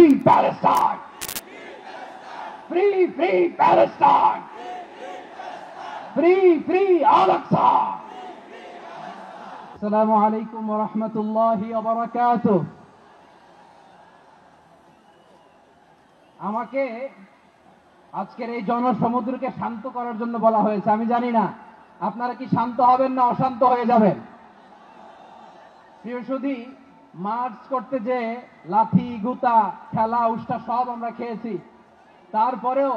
free Palestine! Free, free Palestine! Free, free Al-Aqsa! Assalamu alaikum wa rahmatullahi wa barakatuh. আমাকে আজকের এই জনসমুদ্রকে শান্ত করার জন্য বলা হয়েছে। আমি জানি না আপনারা কি শান্ত হবেন না অশান্ত হয়ে যাবেন। প্রিয় সুধী, মার্চ করতে যে লাঠি গুতা খেলা উষ্টা সব আমরা খেয়েছি, তারপরেও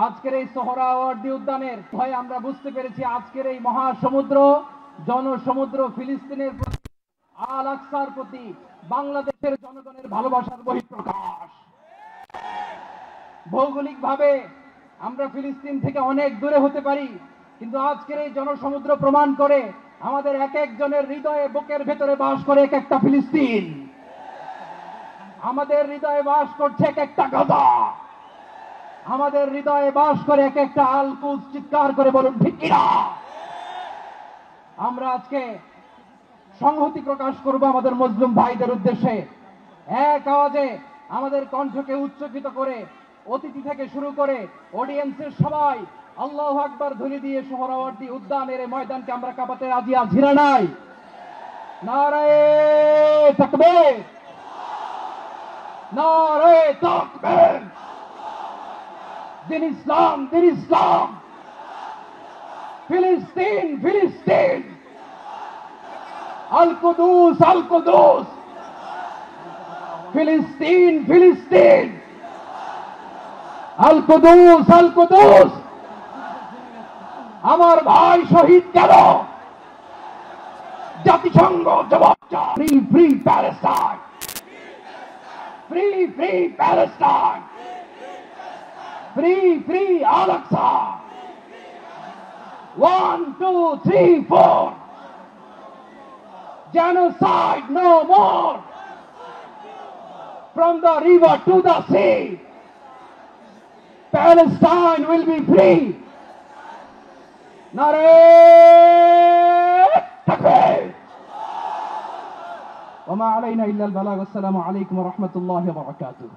আজকের এই সোহরাওয়ার্দী উদ্যানের ভয়ে আমরা বুঝতে পেরেছি আজকের এই মহাসমুদ্র জনসমুদ্র ফিলিস্তিনের প্রতি, আল আকসার প্রতি বাংলাদেশের জনগণের ভালোবাসার বহিঃপ্রকাশ। ভৌগোলিকভাবে আমরা ফিলিস্তিন থেকে অনেক দূরে হতে পারি, কিন্তু আজকের এই জনসমুদ্র প্রমাণ করে আমাদের এক একজনের হৃদয়ে বুকের ভেতরে বাস করে এক একটা ফিলিস্তিন। আমাদের হৃদয়ে বাস করছে এক একটা গাজা, আমাদের হৃদয়ে বাস করে এক একটা আল কুদস। চিৎকার করে বলুন ঠিক কিনা। আমরা আজকে সংহতি প্রকাশ করব আমাদের মুসলিম ভাইদের উদ্দেশ্যে। এক আওয়াজে আমাদের কণ্ঠকে উচ্চকিত করে অতিথি থেকে শুরু করে অডিয়েন্সের সবাই আল্লাহু আকবার ধ্বনি দিয়ে সোহরাওয়ার্দী উদ্যানের এই ময়দানকে আমরা কাঁপাতে রাজি আছি না নাই? নারায়ে তাকবীর, নারায়ে তাকবীর। দিন ইসলাম, দিন ইসলাম। ফিলিস্তিন, ফিলিস্তিন। আল কুদুস, আল কুদুস। ফিলিস্তিন, ফিলিস্তিন। আল কুদুস, আল কুদুস। আমার ভাই শহীদ কেন? জাতিসংঘ জবাব চায়। Free, free Palestine. Free, free Palestine. Free, free Al Aqsa. 1, 2, 3, 4. Genocide no more. From the river to the sea, Palestine will be free. Nareh takbir. Wa ma alayna illa al-balagh. Assalamu alaykum wa rahmatullahi wa barakatuh.